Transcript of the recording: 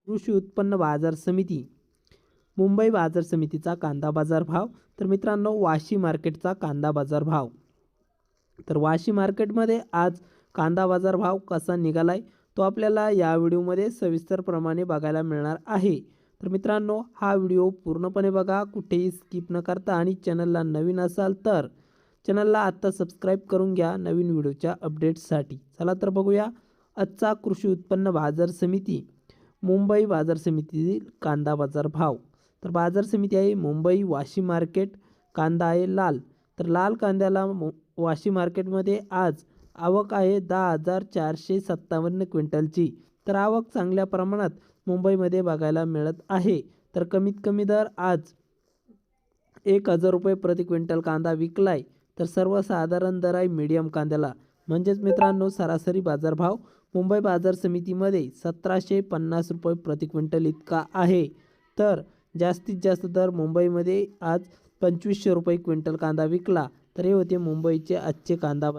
कृषी उत्पन्न बाजार समिती मुंबई बाजार समितीचा कांदा बाजार भाव। तर मित्रांनो, वाशी मार्केटचा कांदा बाजार भाव। तर वाशी मार्केटमध्ये आज कांदा बाजार भाव कसा निघालाय तो आपल्याला या व्हिडिओमध्ये सविस्तरप्रमाणे बघायला मिळणार आहे। तर मित्रांनो, हा व्हिडिओ पूर्णपणे बघा, कुठेही स्किप न करता, आणि चॅनलला नवीन असाल तर चॅनलला आत्ता सबस्क्राईब करून घ्या नवीन व्हिडिओच्या अपडेट्ससाठी। चला तर बघूया आजचा कृषी उत्पन्न बाजार समिती मुंबई बाजार समितीतील कांदा बाजार भाव। तर बाजार समिती आहे मुंबई वाशी मार्केट। कांदा आहे लाल। तर लाल कांद्याला वाशी मार्केटमध्ये आज आवक आहे 10,457 क्विंटलची। तर आवक चांगल्या प्रमाणात मुंबईमध्ये बघायला मिळत आहे। तर कमीत कमी दर आज 1,000 रुपये प्रति क्विंटल कांदा विकलाय। तर सर्वसाधारण दर आहे मीडियम कांद्याला, म्हणजेच मित्रांनो सरासरी बाजारभाव मुंबई बाजार समितीमध्ये 1,750 रुपये प्रति क्विंटल इतका आहे। तर जास्तीत जास्त दर मुंबईमध्ये आज 2,500 रुपये क्विंटल कांदा विकला। तर हे होते मुंबईचे आजचे कांदा